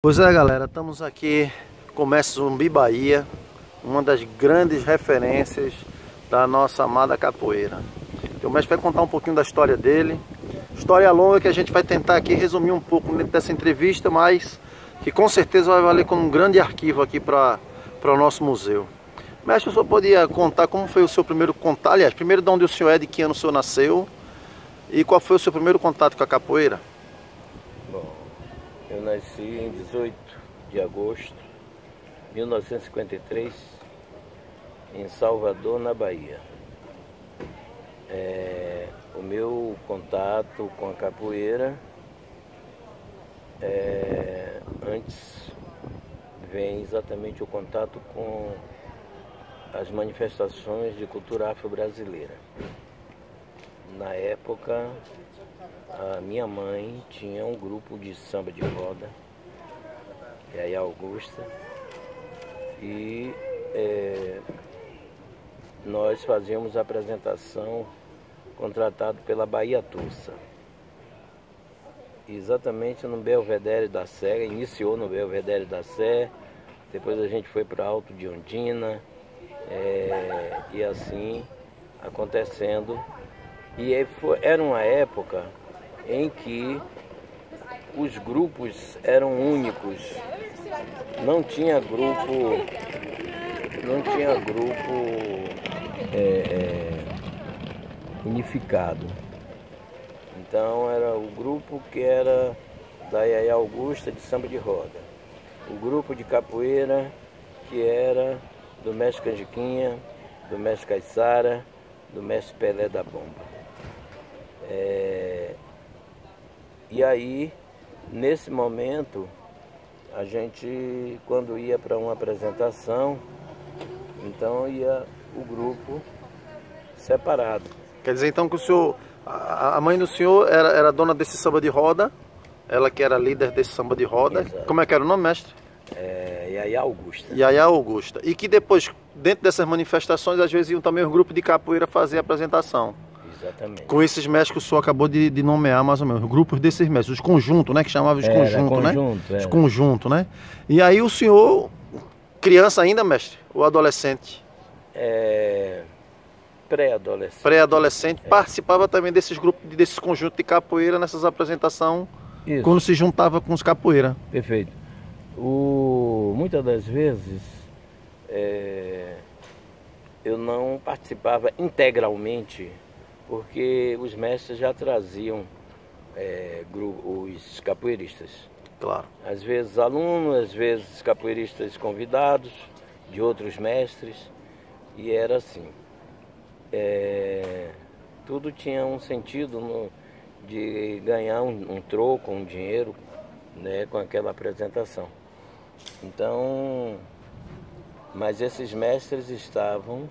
Pois é, galera, estamos aqui com o Mestre Zumbi Bahia, uma das grandes referências da nossa amada capoeira. Então, o mestre vai contar um pouquinho da história dele, história longa que a gente vai tentar aqui resumir um pouco dentro dessa entrevista, mas que com certeza vai valer como um grande arquivo aqui para o nosso museu. Mestre, o senhor podia contar como foi o seu primeiro contato, aliás, primeiro de onde o senhor é, de que ano o senhor nasceu e qual foi o seu primeiro contato com a capoeira? Eu nasci em 18 de agosto de 1953, em Salvador, na Bahia. O meu contato com a capoeira, antes vem exatamente o contato com as manifestações de cultura afro-brasileira. Na época, a minha mãe tinha um grupo de samba de roda, Yaya Augusta, e nós fazíamos a apresentação contratado pela Bahia Tussa. Exatamente no Belvedere da Sé, iniciou no Belvedere da Sé, depois a gente foi para Alto de Ondina, e assim acontecendo. E era uma época em que os grupos eram únicos, não tinha grupo unificado. Então era o grupo que era da Yaya Augusta de samba de roda, o grupo de capoeira que era do mestre Canjiquinha, do mestre Caiçara, do mestre Pelé da Bomba. E aí, nesse momento, a gente, quando ia para uma apresentação, então ia o grupo separado. Quer dizer então que o senhor, a mãe do senhor era dona desse samba de roda, ela que era líder desse samba de roda. Exato. Como é que era o nome, mestre? Yaya Augusta. Yaya Augusta. E que depois, dentro dessas manifestações, às vezes iam também os grupos de capoeira fazer a apresentação. Exatamente. Com esses mestres que o senhor acabou de nomear, mais ou menos, os grupos desses mestres, os conjuntos, né? Que chamavam de conjunto, né? Os conjuntos, né? E aí o senhor, criança ainda, mestre? Ou adolescente? Pré-adolescente. Pré-adolescente, participava também desses grupos, desses conjuntos de capoeira, nessas apresentações, quando se juntava com os capoeira. Perfeito. Muitas das vezes eu não participava integralmente, porque os mestres já traziam os capoeiristas. Claro. Às vezes alunos, às vezes capoeiristas convidados de outros mestres, e era assim. Tudo tinha um sentido de ganhar um troco, um dinheiro, né, com aquela apresentação. Então, mas esses mestres estavam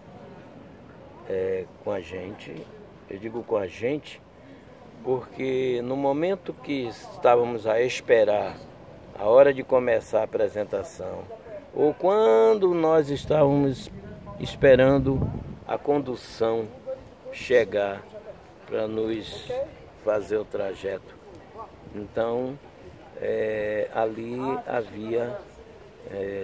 com a gente. Eu digo com a gente porque no momento que estávamos a esperar a hora de começar a apresentação, ou quando nós estávamos esperando a condução chegar para nos fazer o trajeto, então ali havia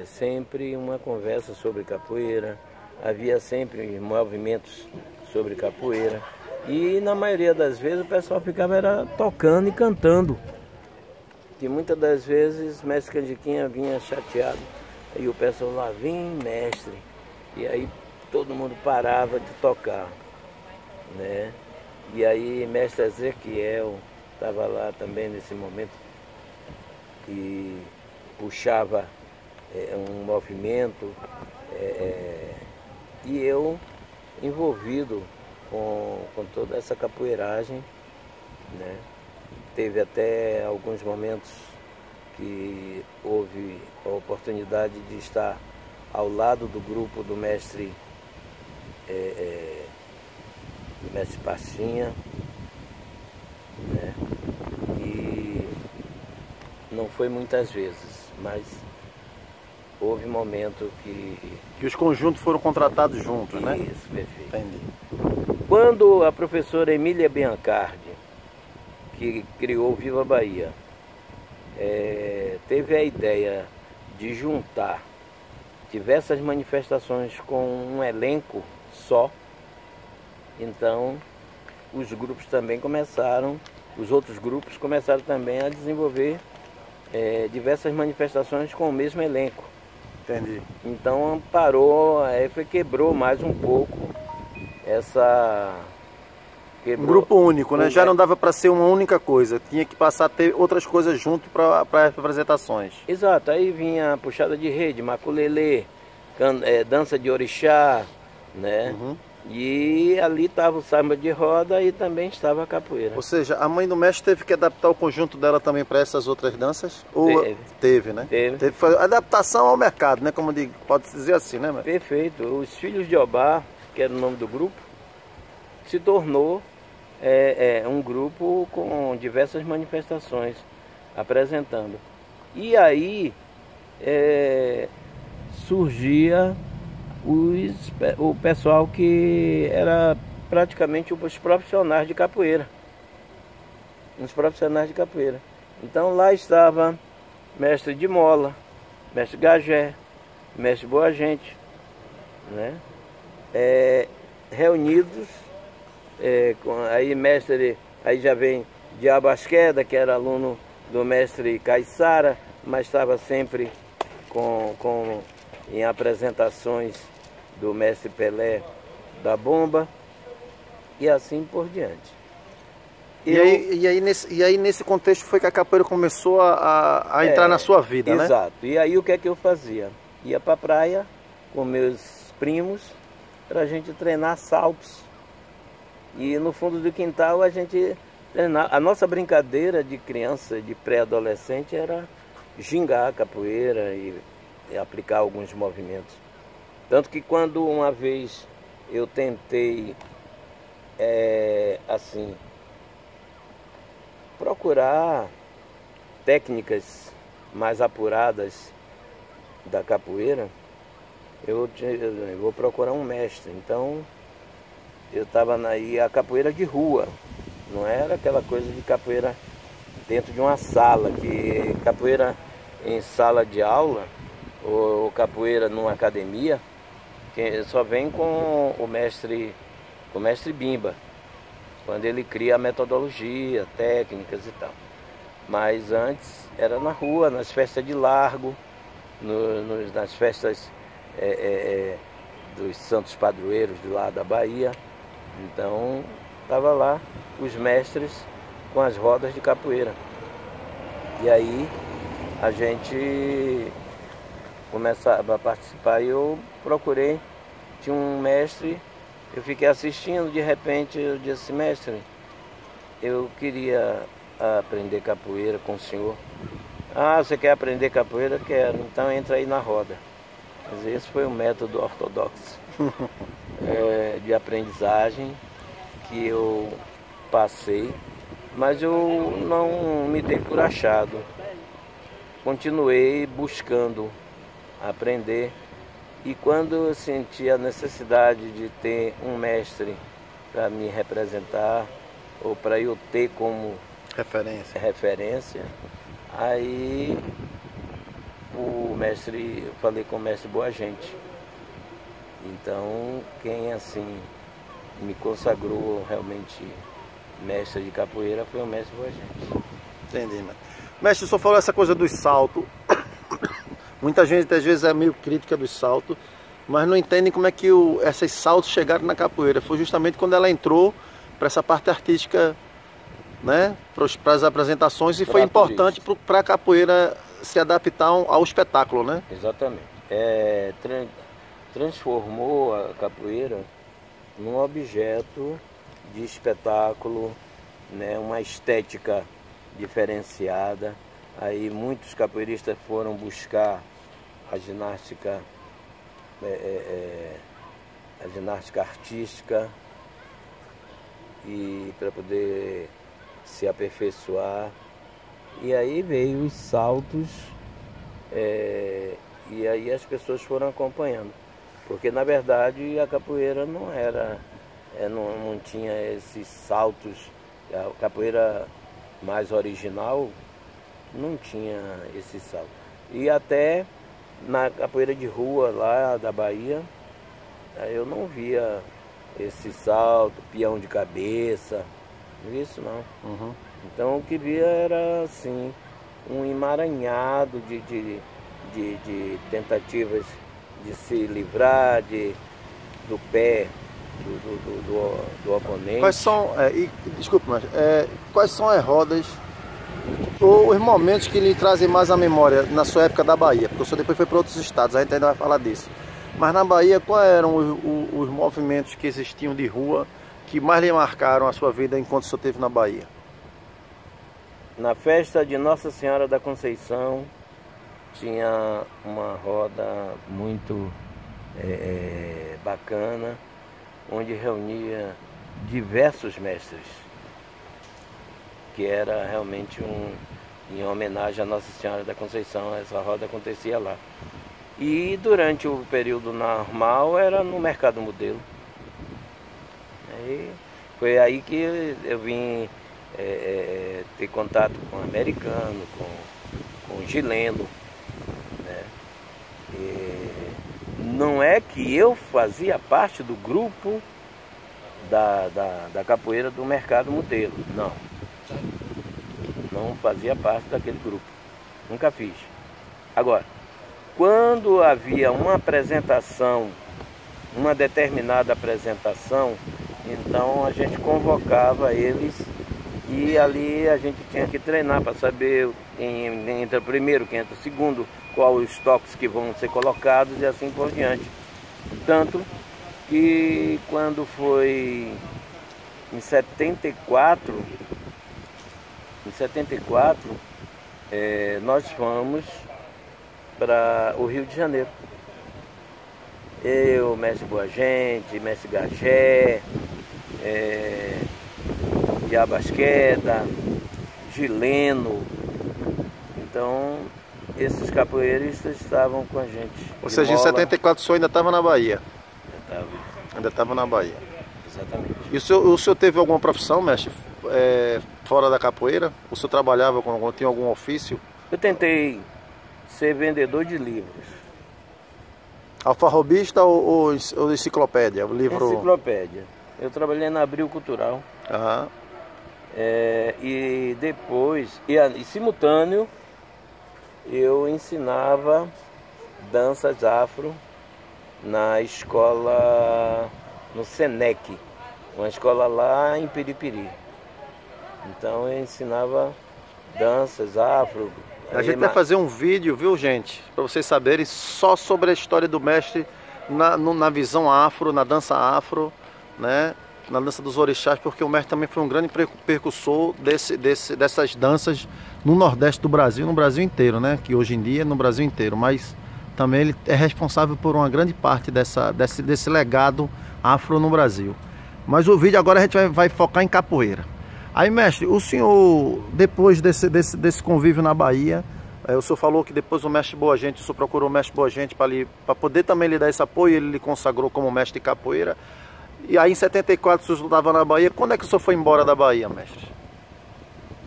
sempre uma conversa sobre capoeira, havia sempre movimentos sobre capoeira. E na maioria das vezes o pessoal ficava tocando e cantando. Que muitas das vezes o mestre Canjiquinha vinha chateado. E o pessoal lá, vem mestre. E aí todo mundo parava de tocar, né? E aí mestre Ezequiel estava lá também nesse momento. E puxava um movimento. E eu envolvido com toda essa capoeiragem, né? Teve até alguns momentos que houve a oportunidade de estar ao lado do grupo do mestre Pastinha, né? E não foi muitas vezes, mas houve momento que os conjuntos foram contratados juntos, né? Isso, perfeito. Entendi. Quando a professora Emília Biancardi, que criou Viva Bahia, teve a ideia de juntar diversas manifestações com um elenco só, então os grupos também começaram, os outros grupos começaram também a desenvolver diversas manifestações com o mesmo elenco. Entendi. Então parou, quebrou mais um pouco essa... Um grupo único, né? Já não dava para ser uma única coisa, tinha que passar a ter outras coisas junto para as apresentações. Exato, aí vinha puxada de rede, maculelê, dança de orixá, né? Uhum. E ali estava o samba de roda e também estava a capoeira. Ou seja, a mãe do mestre teve que adaptar o conjunto dela também para essas outras danças? Ou teve, né? Teve. Foi adaptação ao mercado, né? Como pode-se dizer assim, né? Perfeito. Os Filhos de Obá, que era o nome do grupo, se tornou um grupo com diversas manifestações apresentando. E aí surgia o pessoal que era praticamente os profissionais de capoeira. Os profissionais de capoeira. Então lá estava mestre de mola, mestre Gagé, mestre Boa Gente, né? Reunidos, aí já vem Diabo Asqueda, que era aluno do mestre Caiçara, mas estava sempre em apresentações do mestre Pelé da Bomba, e assim por diante. E aí nesse contexto foi que a capoeira começou a entrar na sua vida, né? Exato. E aí o que é que eu fazia? Ia para a praia com meus primos para a gente treinar saltos. E no fundo do quintal a gente treinava. A nossa brincadeira de criança, de pré-adolescente, era gingar a capoeira e aplicar alguns movimentos. Tanto que quando uma vez eu tentei procurar técnicas mais apuradas da capoeira, eu vou procurar um mestre. Então eu estava e a capoeira de rua, não era aquela coisa de capoeira dentro de uma sala, que capoeira em sala de aula ou capoeira numa academia, que só vem com o mestre Bimba, quando ele cria a metodologia, técnicas e tal. Mas antes era na rua, nas festas de largo, nas festas dos santos padroeiros de lá da Bahia. Então estava lá os mestres com as rodas de capoeira. E aí a gente começava a participar e eu procurei, tinha um mestre, eu fiquei assistindo, de repente eu disse: mestre, eu queria aprender capoeira com o senhor. Ah, você quer aprender capoeira? Quero, então entra aí na roda. Mas esse foi o método ortodoxo de aprendizagem que eu passei, mas eu não me dei por achado. Continuei buscando aprender, e quando eu senti a necessidade de ter um mestre para me representar, ou para eu ter como referência, aí eu falei com o mestre Boa Gente. Então quem assim me consagrou realmente mestre de capoeira foi o mestre Boa Gente. Entendi, né? Mestre, o senhor falou essa coisa dos saltos. Muita gente às vezes é meio crítica dos saltos, mas não entendem como é que esses saltos chegaram na capoeira. Foi justamente quando ela entrou para essa parte artística, né, para as apresentações, e foi importante para a capoeira se adaptar ao espetáculo, né? Exatamente. Transformou a capoeira num objeto de espetáculo, né, uma estética diferenciada. Aí muitos capoeiristas foram buscar a ginástica artística, e para poder se aperfeiçoar. E aí veio os saltos, e aí as pessoas foram acompanhando, porque na verdade a capoeira não tinha esses saltos. A capoeira mais original não tinha esse salto. E até na capoeira de rua lá da Bahia, eu não via esse salto, peão de cabeça, não via isso não. Uhum. Então o que via era assim, um emaranhado de tentativas de se livrar do pé do oponente. Quais são, desculpe, mas quais são as rodas ou os momentos que lhe trazem mais à memória na sua época da Bahia? Porque o senhor depois foi para outros estados, a gente ainda vai falar disso. Mas na Bahia, quais eram os movimentos que existiam de rua que mais lhe marcaram a sua vida enquanto o senhor esteve na Bahia? Na festa de Nossa Senhora da Conceição, tinha uma roda muito bacana, onde reunia diversos mestres, que era realmente em homenagem a Nossa Senhora da Conceição. Essa roda acontecia lá. E durante o período normal era no Mercado Modelo. Foi aí que eu vim ter contato com o americano, com o chileno, né? Não é que eu fazia parte do grupo da capoeira do Mercado Modelo, não. Não fazia parte daquele grupo, nunca fiz. Agora, quando havia uma apresentação, uma determinada apresentação, então a gente convocava eles e ali a gente tinha que treinar para saber quem entra primeiro, quem entra segundo, quais os toques que vão ser colocados e assim por diante. Tanto que quando foi em 74, nós fomos para o Rio de Janeiro. Eu, mestre Boa Gente, mestre Gagé, Diabasqueda, Gileno. Então, esses capoeiristas estavam com a gente. Ou seja, em 74 o senhor ainda estava na Bahia? Ainda estava na Bahia. Exatamente. E o senhor teve alguma profissão, mestre, fora da capoeira? O senhor trabalhava tinha algum ofício? Eu tentei ser vendedor de livros. Alfarrobista ou enciclopédia? O livro... Enciclopédia. Eu trabalhei na Abril Cultural. Aham. E depois, e simultâneo, eu ensinava danças afro na escola, no Senec, uma escola lá em Piripiri. Então eu ensinava danças afro. A gente vai fazer um vídeo, viu, gente, para vocês saberem só sobre a história do mestre na visão afro, na dança afro, né? Na dança dos orixás, porque o mestre também foi um grande precursor dessas danças no Nordeste do Brasil, no Brasil inteiro, né? Que hoje em dia é no Brasil inteiro, mas também ele é responsável por uma grande parte desse legado afro no Brasil. Mas o vídeo agora a gente vai focar em capoeira. Aí, mestre, o senhor, depois desse convívio na Bahia, o senhor falou que depois o mestre Boa Gente, o senhor procurou o mestre Boa Gente para poder também lhe dar esse apoio, ele lhe consagrou como mestre de capoeira. E aí em 74 o senhor estava na Bahia. Quando é que o senhor foi embora da Bahia, mestre?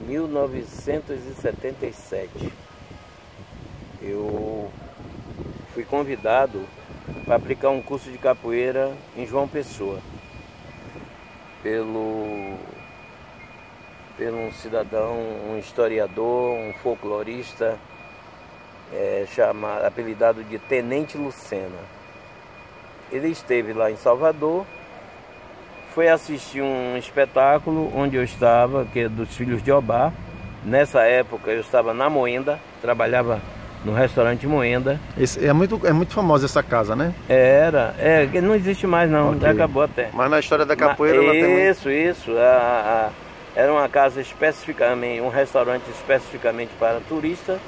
1977. Eu fui convidado para aplicar um curso de capoeira em João Pessoa. Pelo um cidadão, um historiador, um folclorista, apelidado de Tenente Lucena. Ele esteve lá em Salvador, foi assistir um espetáculo onde eu estava, que é dos Filhos de Obá. Nessa época eu estava na Moenda, trabalhava no restaurante Moenda. É muito famosa essa casa, né? Que não existe mais não, okay. Acabou até. Mas na história da capoeira ela tem... Isso. Era uma casa especificamente, um restaurante especificamente para turista,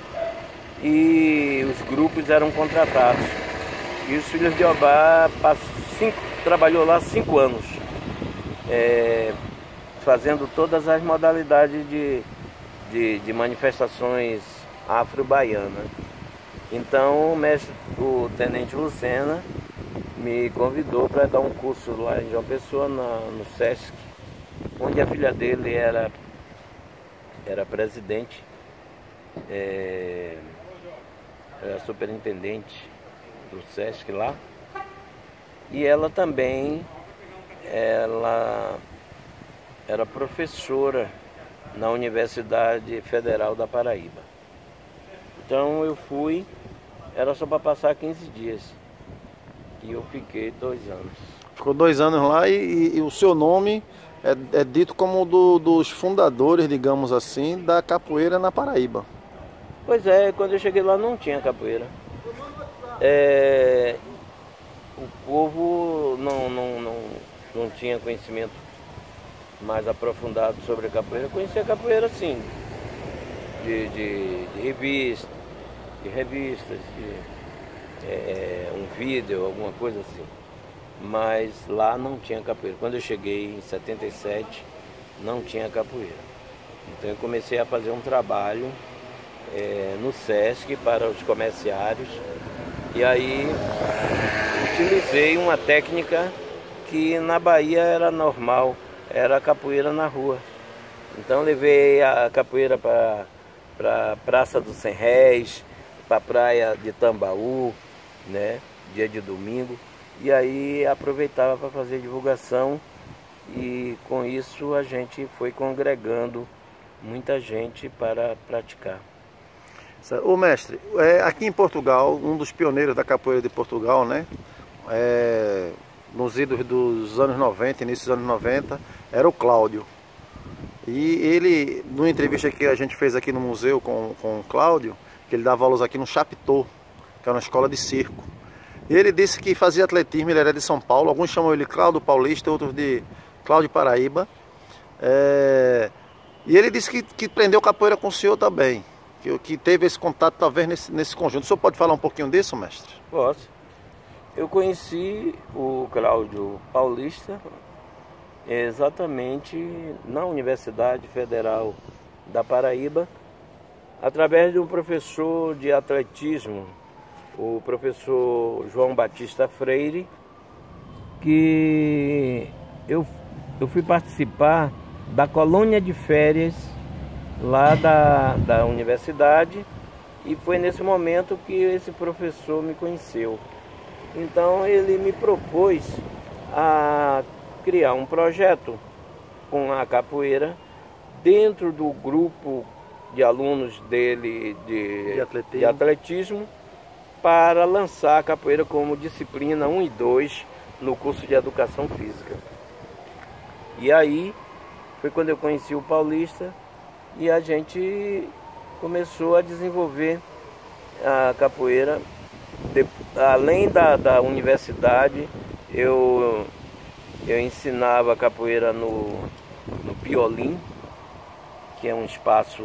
e os grupos eram contratados. E os Filhos de Obá trabalhou lá 5 anos, fazendo todas as modalidades de manifestações afro-baianas. Então o Tenente Lucena me convidou para dar um curso lá em João Pessoa, no Sesc, onde a filha dele era presidente. era superintendente do SESC lá, e ela também, ela era professora na Universidade Federal da Paraíba. Então eu fui, era só para passar 15 dias, e eu fiquei 2 anos. Ficou 2 anos lá e o seu nome é dito como dos fundadores, digamos assim, da capoeira na Paraíba. Pois é, quando eu cheguei lá não tinha capoeira. O povo não tinha conhecimento mais aprofundado sobre a capoeira. Conhecia a capoeira sim, de revistas, um vídeo, alguma coisa assim. Mas lá não tinha capoeira. Quando eu cheguei em 77, não tinha capoeira. Então eu comecei a fazer um trabalho no SESC para os comerciários. E aí utilizei uma técnica que na Bahia era normal, era a capoeira na rua. Então levei a capoeira para a Praça dos 100 Réis, para a praia de Tambaú, né, dia de domingo. E aí aproveitava para fazer divulgação, e com isso a gente foi congregando muita gente para praticar. Ô mestre, aqui em Portugal, um dos pioneiros da capoeira de Portugal, né? Nos idos dos anos 90, início dos anos 90, era o Cláudio. E ele, numa entrevista que a gente fez aqui no museu com o Cláudio, que ele dava aulas aqui no Chapitão, que é uma escola de circo. E ele disse que fazia atletismo, ele era de São Paulo, alguns chamam ele Cláudio Paulista, outros de Cláudio Paraíba. E ele disse que aprendeu capoeira com o senhor também, que teve esse contato talvez nesse conjunto. O senhor pode falar um pouquinho disso, mestre? Posso. Eu conheci o Cláudio Paulista exatamente na Universidade Federal da Paraíba, através de um professor de atletismo, o professor João Batista Freire, que eu fui participar da colônia de férias lá da universidade, e foi nesse momento que esse professor me conheceu. Então ele me propôs a criar um projeto com a capoeira dentro do grupo de alunos dele de atletismo, para lançar a capoeira como disciplina 1 e 2 no curso de Educação Física. E aí foi quando eu conheci o Paulista e a gente começou a desenvolver a capoeira. Além da universidade, eu ensinava capoeira no Piolim, que é um espaço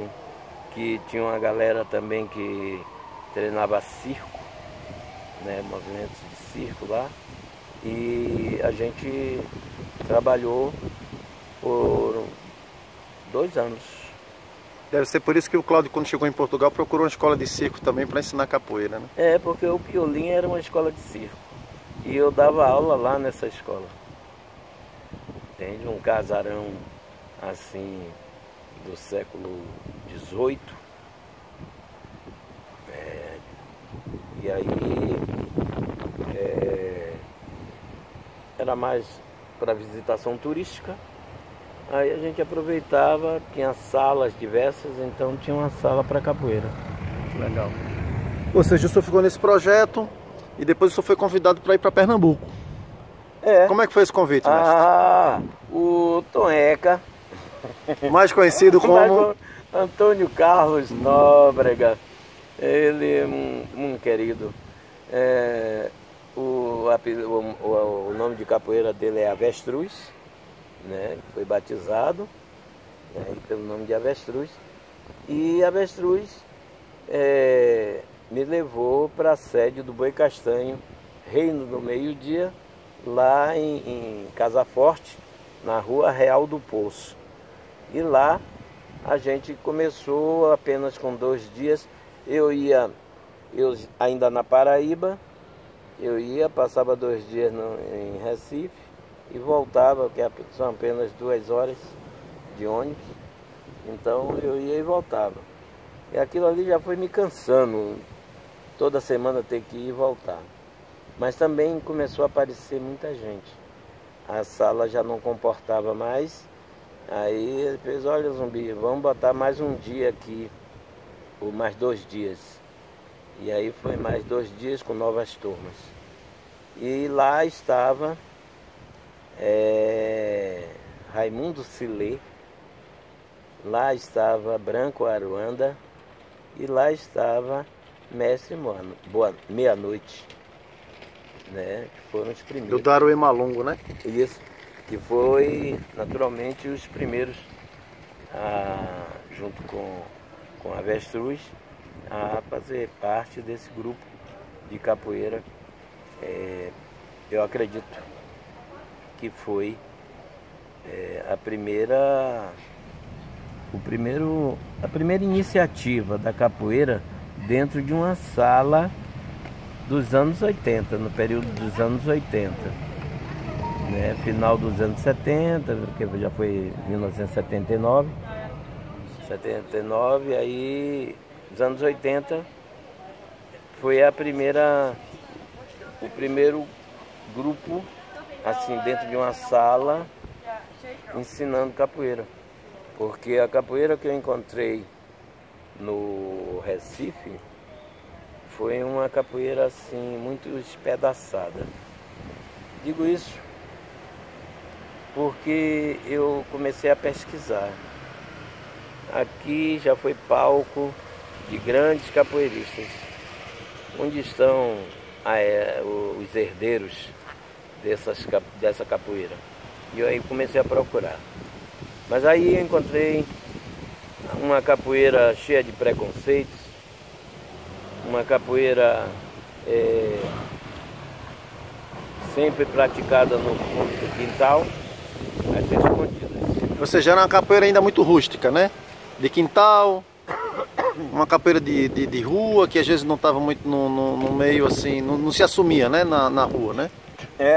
que tinha uma galera também que treinava circo, né, movimentos de circo lá, e a gente trabalhou por 2 anos. Deve ser por isso que o Cláudio, quando chegou em Portugal, procurou uma escola de circo também para ensinar capoeira, né? Porque o Piolim era uma escola de circo, e eu dava aula lá nessa escola. Entende? Um casarão assim do século XVIII. E aí era mais para visitação turística. Aí a gente aproveitava, tinha salas diversas, então tinha uma sala para capoeira. Legal. Ou seja, o senhor ficou nesse projeto e depois o senhor foi convidado para ir para Pernambuco. Como é que foi esse convite, mestre? O Tonheca, mais conhecido como Antônio Carlos Nóbrega, ele é um querido. O nome de capoeira dele é Avestruz, né? Foi batizado, né, pelo nome de Avestruz. E Avestruz me levou para a sede do Boi Castanho, Reino do Meio-Dia, lá em Casa Forte, na Rua Real do Poço. E lá a gente começou apenas com 2 dias. Eu ainda na Paraíba, passava 2 dias em Recife e voltava, que são apenas 2 horas de ônibus. Então eu ia e voltava. E aquilo ali já foi me cansando, toda semana ter que ir e voltar. Mas também começou a aparecer muita gente. A sala já não comportava mais. Aí ele fez, olha Zumbi, vamos botar mais um dia aqui, ou mais 2 dias. E aí foi mais 2 dias com novas turmas. E lá estava Raimundo Silê, lá estava Branco Aruanda e lá estava Mestre Meia-Noite, né? Que foram os primeiros. Do Daruê Malungo, né? Isso, que foi naturalmente os primeiros, junto com a Avestruz, a fazer parte desse grupo de capoeira. Eu acredito que foi a primeira iniciativa da capoeira dentro de uma sala dos anos 80, no período dos anos 80, né? Final dos anos 70, que já foi 1979, 79, aí os anos 80 foi o primeiro grupo assim dentro de uma sala ensinando capoeira, porque a capoeira que eu encontrei no Recife foi uma capoeira assim muito espedaçada. Digo isso porque eu comecei a pesquisar. Aqui já foi palco de grandes capoeiristas. Onde estão os herdeiros dessa capoeira? E eu aí comecei a procurar. Mas aí eu encontrei uma capoeira cheia de preconceitos, uma capoeira sempre praticada no fundo do quintal, mas escondida. Você já era uma capoeira ainda muito rústica, né? De quintal, uma capoeira de rua, que às vezes não estava muito no meio assim, não se assumia, né? Na rua, né?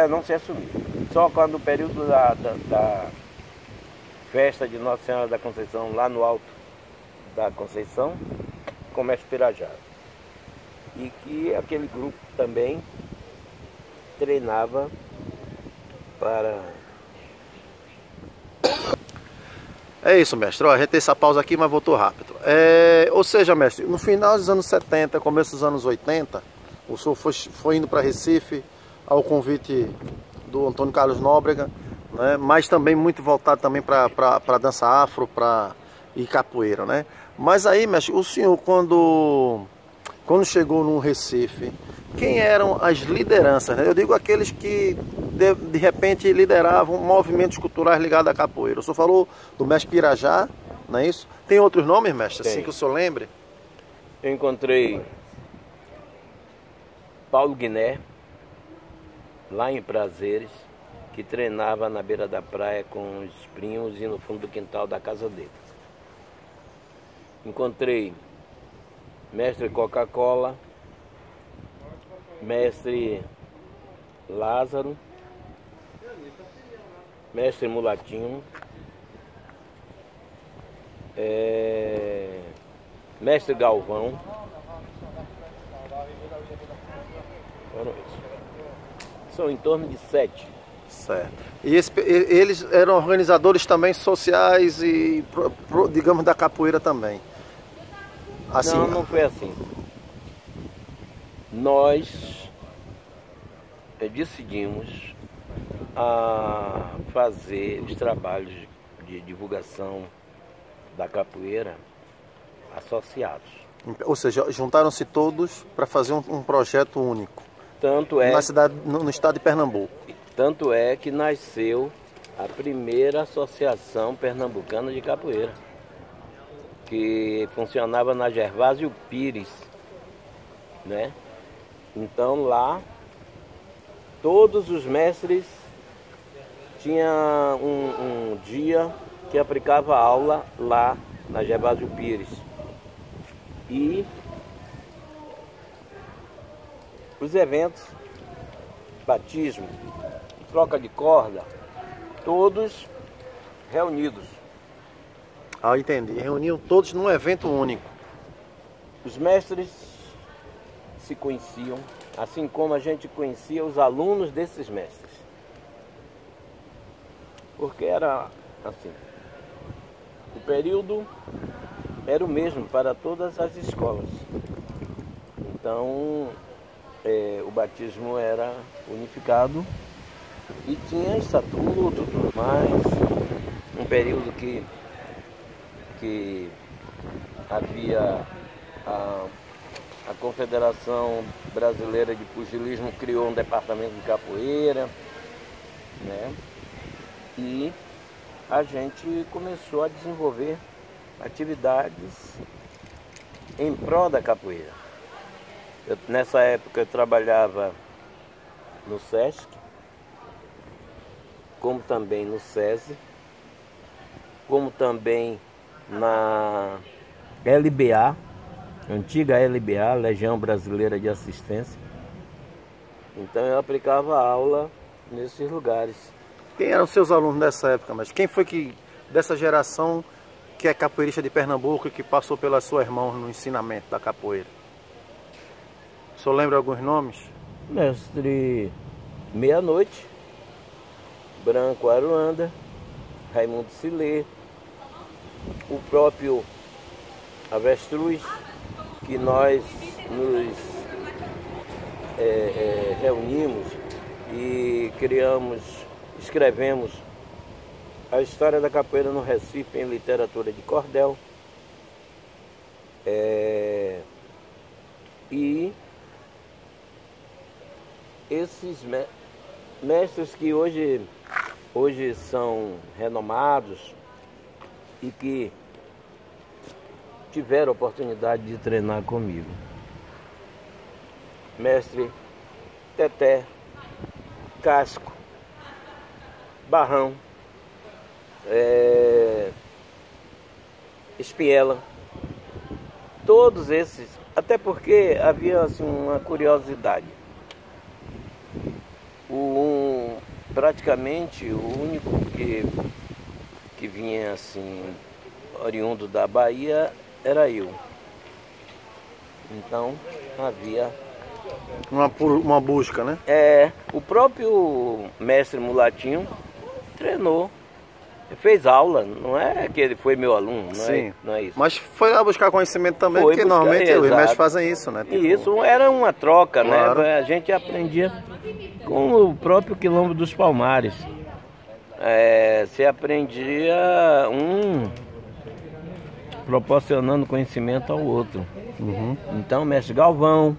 Não se assumia. Só quando o período da festa de Nossa Senhora da Conceição, lá no alto da Conceição, começa o Pirajara. E que aquele grupo também treinava para... É isso, mestre. Ó, a gente tem essa pausa aqui, mas voltou rápido. Ou seja, mestre, no final dos anos 70, começo dos anos 80, o senhor foi indo para Recife ao convite do Antônio Carlos Nóbrega, né? Mas também muito voltado também para dança afro e capoeira, né? Mas aí, mestre, o senhor quando chegou no Recife, quem eram as lideranças, né? Eu digo aqueles que de repente lideravam movimentos culturais ligados à capoeira. O senhor falou do mestre Pirajá, não é isso? Tem outros nomes, mestre, Tem. assim que o senhor lembre? Eu encontrei Paulo Guiné, lá em Prazeres, que treinava na beira da praia com os primos e no fundo do quintal da casa dele. Encontrei mestre Coca-Cola, mestre Lázaro, mestre Mulatinho, mestre Galvão. Foram esses. São em torno de 7. Certo. E eles eram organizadores também sociais e, digamos, da capoeira também? Assim, não foi assim. Nós decidimos a fazer os trabalhos de divulgação da capoeira associados. Ou seja, juntaram-se todos para fazer um projeto único. Tanto é, no estado de Pernambuco. Tanto é que nasceu a primeira associação pernambucana de capoeira, que funcionava na Gervásio Pires, né? Então lá todos os mestres tinham um dia que aplicava aula lá na Gervásio Pires. E os eventos, batismo, troca de corda, todos reunidos. Ah, entendi. Reuniam todos num evento único. Os mestres se conheciam, assim como a gente conhecia os alunos desses mestres. Porque era assim, o período era o mesmo para todas as escolas. Então, o batismo era unificado e tinha estatuto, tudo mais. Um período que havia a Confederação Brasileira de Pugilismo criou um departamento de capoeira, né? E a gente começou a desenvolver atividades em prol da capoeira. Nessa época eu trabalhava no SESC, como também no SESI, como também na LBA, antiga LBA, Legião Brasileira de Assistência. Então eu aplicava aula nesses lugares. Quem eram seus alunos dessa época, mas quem foi que, dessa geração, que é capoeirista de Pernambuco e que passou pelas suas mãos no ensinamento da capoeira? O senhor lembra alguns nomes? Mestre Meia-Noite, Branco Aruanda, Raimundo Silê, o próprio Avestruz, que nós nos reunimos e escrevemos a história da capoeira no Recife em literatura de cordel. E esses mestres que hoje são renomados e que tiveram a oportunidade de treinar comigo. Mestre Teté, Casco, Barrão, Espiela, todos esses, até porque havia assim, uma curiosidade. Praticamente o único que vinha assim, oriundo da Bahia, era eu. Então havia uma busca, né? O próprio mestre Mulatinho treinou, fez aula, não é que ele foi meu aluno, não é isso. Mas foi lá buscar conhecimento também, porque normalmente os mestres fazem isso, né? Tipo, isso era uma troca, claro, né? A gente aprendia com o próprio Quilombo dos Palmares. Se aprendia proporcionando conhecimento ao outro. Então, mestre Galvão,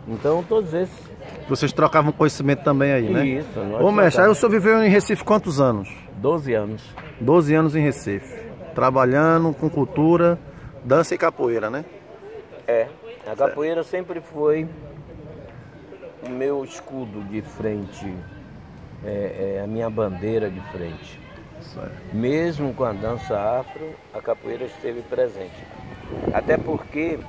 então todos esses. Vocês trocavam conhecimento também aí, né? Isso. Ô mestre, aí o senhor viveu em Recife quantos anos? 12 anos. 12 anos em Recife, trabalhando com cultura, dança e capoeira, né? A capoeira sempre foi o meu escudo de frente, a minha bandeira de frente. Mesmo com a dança afro, a capoeira esteve presente. Até porque